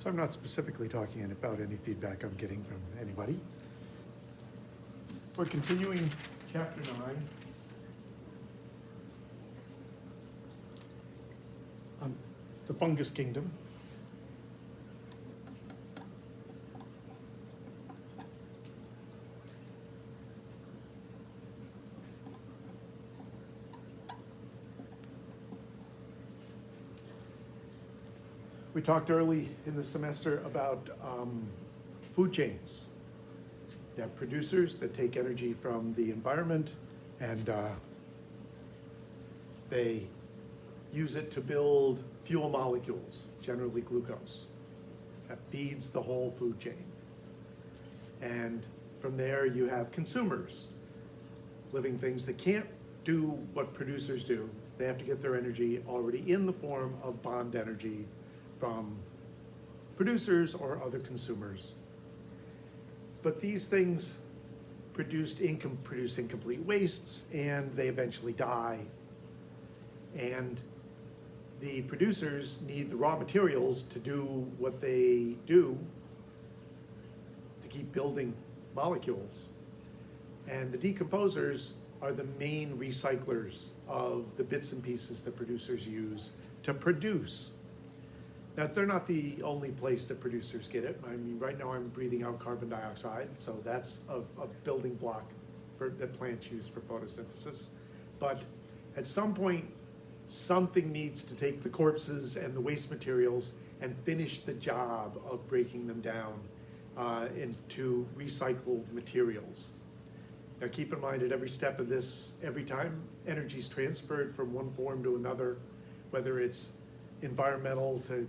So I'm not specifically talking about any feedback I'm getting from anybody. We're continuing chapter 9. On the fungus kingdom. We talked early in the semester about food chains. You have producers that take energy from the environment and they use it to build fuel molecules, generally glucose. That feeds the whole food chain. And from there you have consumers, living things that can't do what producers do. They have to get their energy already in the form of bond energy from producers or other consumers. But these things produce incomplete wastes, and they eventually die. And the producers need the raw materials to do what they do, to keep building molecules. And the decomposers are the main recyclers of the bits and pieces that producers use to produce. Now, they're not the only place that producers get it. I mean, right now I'm breathing out carbon dioxide, so that's a building block that plants use for photosynthesis. But at some point, something needs to take the corpses and the waste materials and finish the job of breaking them down into recycled materials. Now, keep in mind at every step of this, every time energy is transferred from one form to another, whether it's environmental to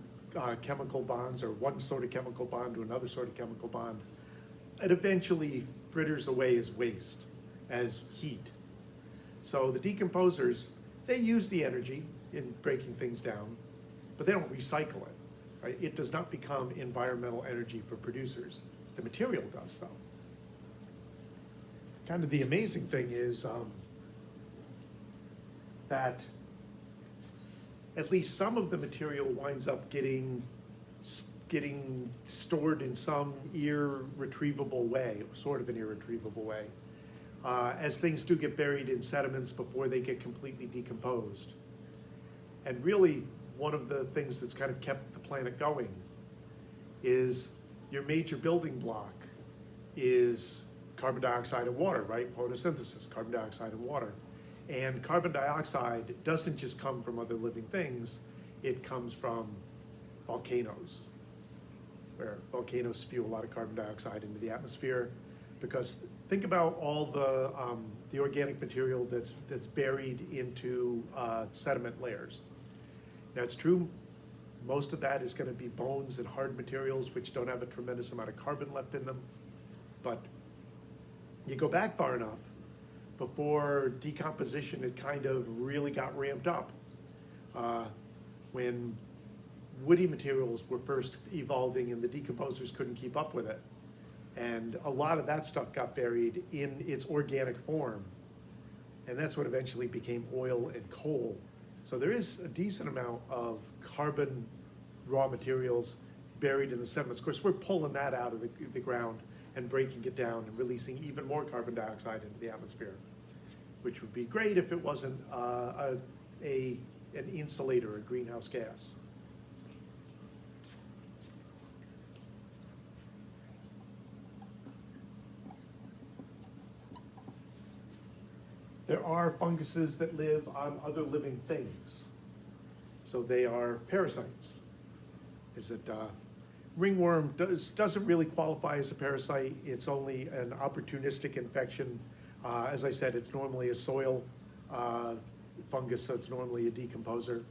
chemical bonds, or one sort of chemical bond to another sort of chemical bond, it eventually fritters away as waste, as heat. So the decomposers, they use the energy in breaking things down, but they don't recycle it, right? It does not become environmental energy for producers. The material does, though. Kind of the amazing thing is that at least some of the material winds up getting stored in some irretrievable way, sort of an irretrievable way, as things do get buried in sediments before they get completely decomposed. And really, one of the things that's kind of kept the planet going is your major building block is carbon dioxide and water, right? Photosynthesis, carbon dioxide and water. And carbon dioxide doesn't just come from other living things, it comes from volcanoes, where volcanoes spew a lot of carbon dioxide into the atmosphere. Because think about all the organic material that's buried into sediment layers. Now, it's true, most of that is going to be bones and hard materials which don't have a tremendous amount of carbon left in them. But you go back far enough, before decomposition had kind of really got ramped up, when woody materials were first evolving and the decomposers couldn't keep up with it. And a lot of that stuff got buried in its organic form. And that's what eventually became oil and coal. So there is a decent amount of carbon raw materials buried in the sediments. Of course, we're pulling that out of the ground and breaking it down and releasing even more carbon dioxide into the atmosphere, which would be great if it wasn't an insulator, a greenhouse gas. There are funguses that live on other living things. So they are parasites. Is it ringworm doesn't really qualify as a parasite. It's only an opportunistic infection. As I said, it's normally a soil fungus, so it's normally a decomposer.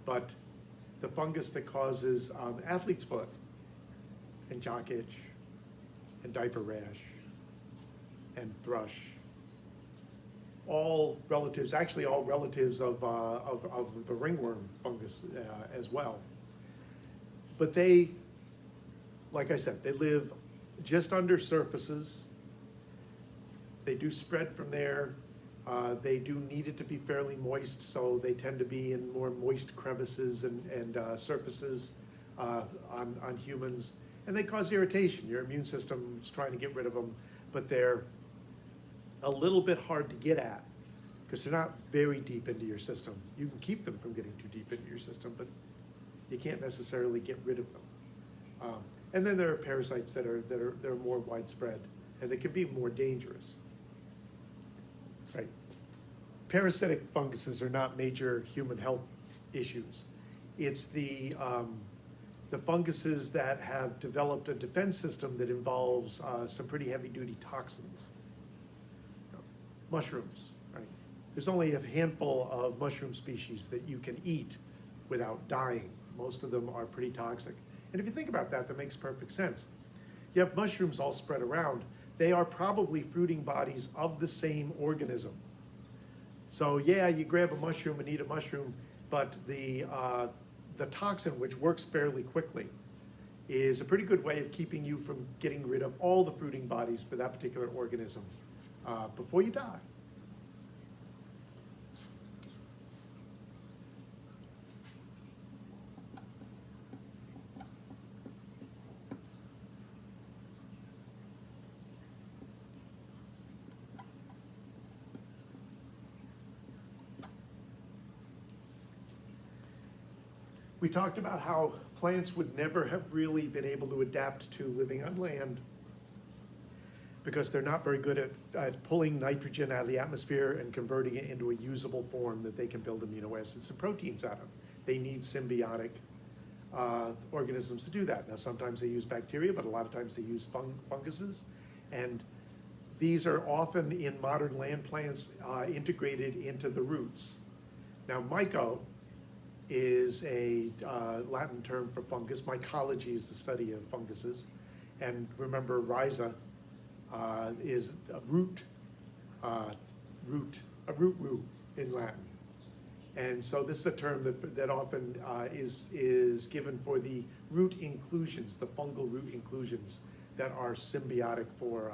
But the fungus that causes athlete's foot and jock itch and diaper rash and thrush, all relatives of the ringworm fungus as well. But they, like I said, they live just under surfaces. They do spread from there. They do need it to be fairly moist, so they tend to be in more moist crevices and surfaces on humans, and they cause irritation. Your immune system's trying to get rid of them, but they're a little bit hard to get at because they're not very deep into your system. You can keep them from getting too deep into your system, but you can't necessarily get rid of them. And then there are parasites that are more widespread and they can be more dangerous. Right. Parasitic funguses are not major human health issues. It's the funguses that have developed a defense system that involves some pretty heavy-duty toxins. Mushrooms, right? There's only a handful of mushroom species that you can eat without dying. Most of them are pretty toxic. And if you think about that, that makes perfect sense. You have mushrooms all spread around. They are probably fruiting bodies of the same organism. So yeah, you grab a mushroom and eat a mushroom, but the toxin, which works fairly quickly, is a pretty good way of keeping you from getting rid of all the fruiting bodies for that particular organism before you die. We talked about how plants would never have really been able to adapt to living on land because they're not very good at pulling nitrogen out of the atmosphere and converting it into a usable form that they can build amino acids and proteins out of. They need symbiotic organisms to do that. Now, sometimes they use bacteria, but a lot of times they use funguses. And these are often in modern land plants integrated into the roots. Now, myco is a Latin term for fungus. Mycology is the study of funguses. And remember, rhiza is a root in Latin. And so this is a term that often is given for the root inclusions, the fungal root inclusions that are symbiotic for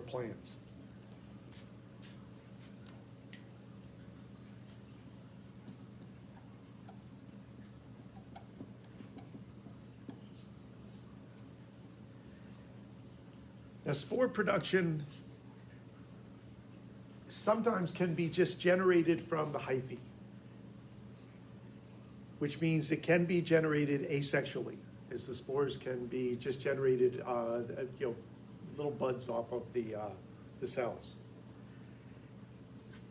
plants. Now, spore production sometimes can be just generated from the hyphae, which means it can be generated asexually, as the spores can be just generated, little buds off of the cells.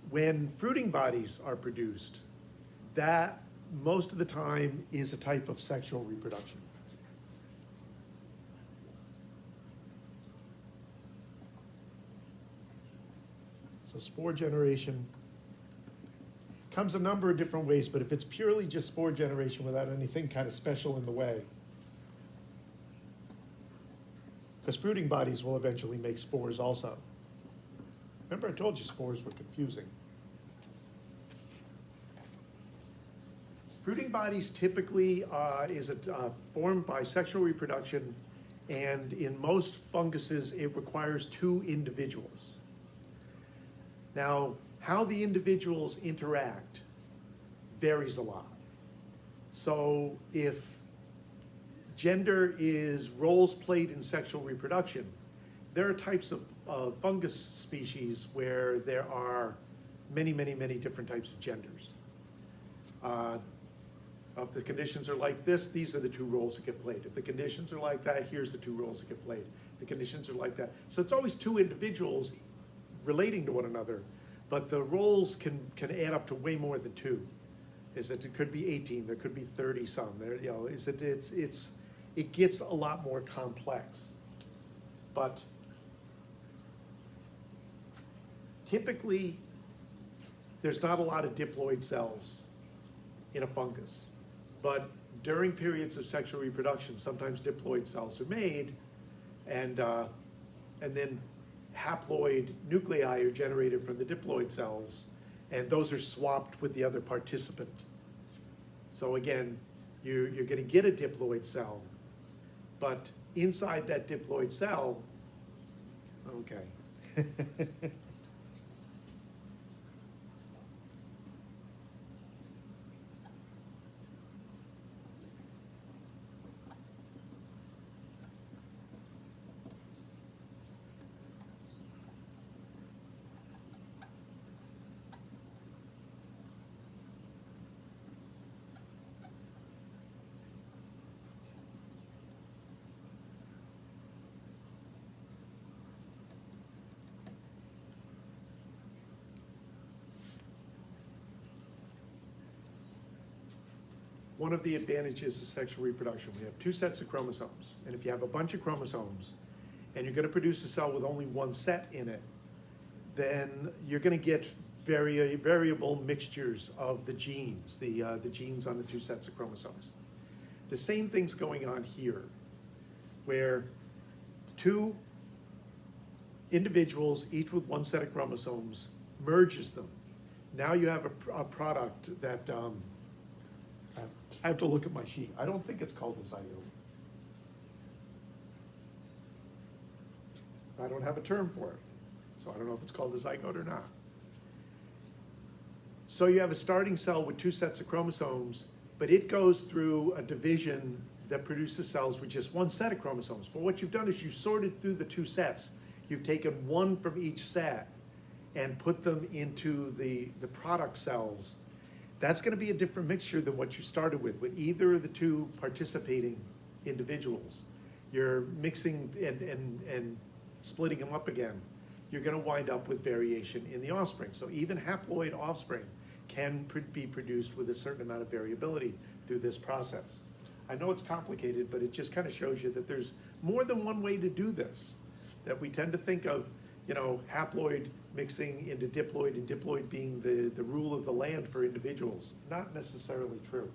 When fruiting bodies are produced, that most of the time is a type of sexual reproduction. So spore generation comes a number of different ways, but if it's purely just spore generation without anything kind of special in the way, because fruiting bodies will eventually make spores also. Remember I told you spores were confusing. Fruiting bodies typically is formed by sexual reproduction, and in most funguses it requires 2 individuals. Now, how the individuals interact varies a lot. So if gender is roles played in sexual reproduction, there are types of fungus species where there are many, many, many different types of genders. If the conditions are like this, these are the 2 roles that get played. If the conditions are like that, here's the 2 roles that get played. If the conditions are like that. So it's always 2 individuals relating to one another, but the roles can add up to way more than 2. It could be 18, there could be 30 some. It gets a lot more complex. But typically, there's not a lot of diploid cells in a fungus. But during periods of sexual reproduction, sometimes diploid cells are made, and then haploid nuclei are generated from the diploid cells, and those are swapped with the other participant. So again, you're going to get a diploid cell, but inside that diploid cell, okay. one of the advantages of sexual reproduction. We have two sets of chromosomes, and if you have a bunch of chromosomes, and you're gonna produce a cell with only one set in it, then you're gonna get variable mixtures of the genes, the genes on the two sets of chromosomes. The same thing's going on here, where two individuals, each with one set of chromosomes, merges them. Now you have a product that, I have to look at my sheet. I don't think it's called a zygote. I don't have a term for it, so I don't know if it's called a zygote or not. So you have a starting cell with two sets of chromosomes, but it goes through a division that produces cells with just one set of chromosomes. But what you've done is you've sorted through the two sets. You've taken one from each set and put them into the product cells. That's gonna be a different mixture than what you started with either of the two participating individuals. You're mixing and splitting them up again. You're gonna wind up with variation in the offspring. So even haploid offspring can be produced with a certain amount of variability through this process. I know it's complicated, but it just kind of shows you that there's more than one way to do this. That we tend to think of, haploid mixing into diploid and diploid being the rule of the land for individuals. Not necessarily true.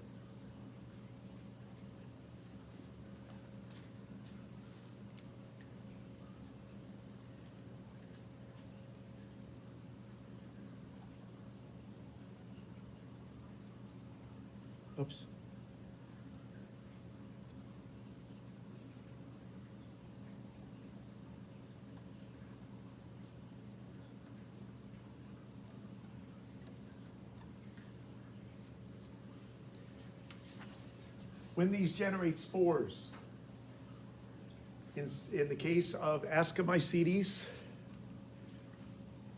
Oops. When these generate spores, in the case of Ascomycetes,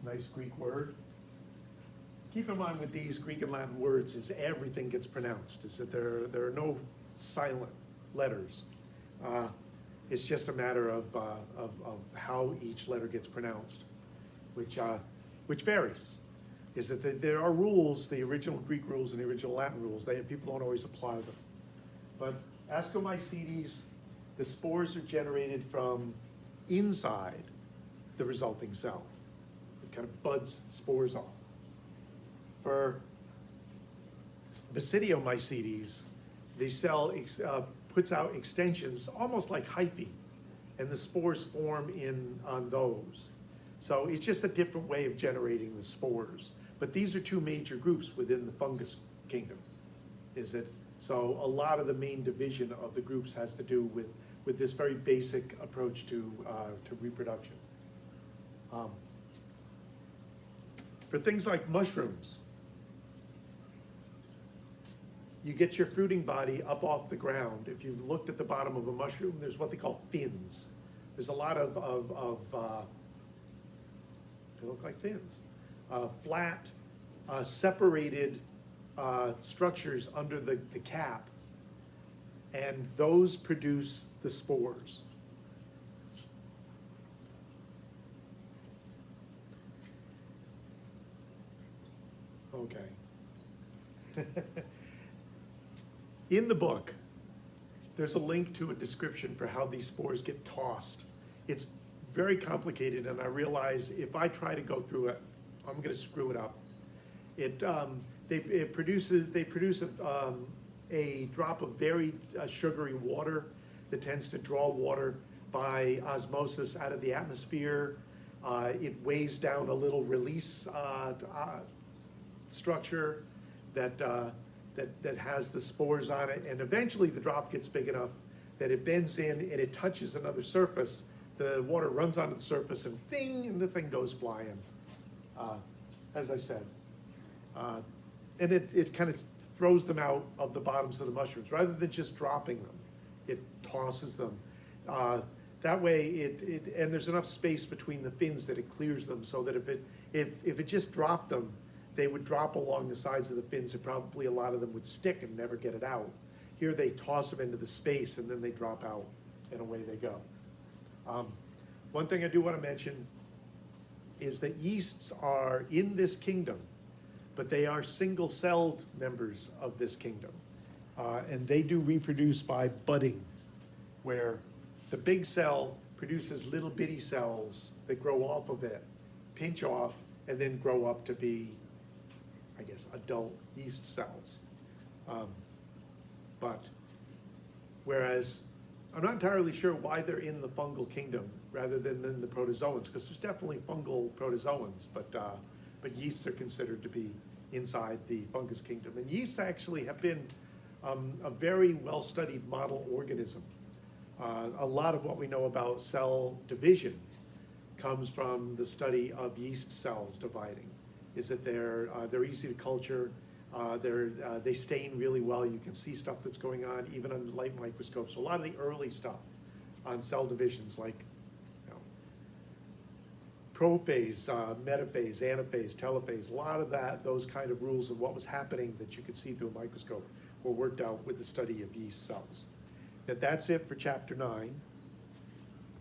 nice Greek word. Keep in mind with these Greek and Latin words is everything gets pronounced, is that there are no silent letters. It's just a matter of how each letter gets pronounced, which varies. Is that there are rules, the original Greek rules and the original Latin rules, people don't always apply them. But Ascomycetes, the spores are generated from inside the resulting cell. It kind of buds spores off. For Basidiomycetes, the cell puts out extensions, almost like hyphae, and the spores form on those. So it's just a different way of generating the spores. But these are two major groups within the fungus kingdom. So a lot of the main division of the groups has to do with this very basic approach to reproduction. For things like mushrooms, you get your fruiting body up off the ground. If you've looked at the bottom of a mushroom, there's what they call fins. There's a lot of they look like fins, flat, separated structures under the cap, and those produce the spores. Okay. In the book, there's a link to a description for how these spores get tossed. It's very complicated, and I realize if I try to go through it, I'm going to screw it up. They produce a drop of very sugary water that tends to draw water by osmosis out of the atmosphere. It weighs down a little release structure that has the spores on it, and eventually the drop gets big enough that it bends in and it touches another surface. The water runs onto the surface and ding, and the thing goes flying. As I said. And it kind of throws them out of the bottoms of the mushrooms. Rather than just dropping them, it tosses them. That way, and there's enough space between the fins that it clears them so that if it just dropped them, they would drop along the sides of the fins, and probably a lot of them would stick and never get it out. Here they toss them into the space and then they drop out, and away they go. One thing I do want to mention is that yeasts are in this kingdom, but they are single-celled members of this kingdom. And they do reproduce by budding, where the big cell produces little bitty cells that grow off of it, pinch off, and then grow up to be, I guess, adult yeast cells. But whereas I'm not entirely sure why they're in the fungal kingdom rather than in the protozoans, because there's definitely fungal protozoans, but yeasts are considered to be inside the fungus kingdom. And yeasts actually have been a very well-studied model organism. A lot of what we know about cell division comes from the study of yeast cells dividing. Is that they're easy to culture, they stain really well. You can see stuff that's going on even under light microscopes. So a lot of the early stuff on cell divisions, like prophase, metaphase, anaphase, telophase, a lot of those kind of rules of what was happening that you could see through a microscope were worked out with the study of yeast cells. That's it for chapter 9.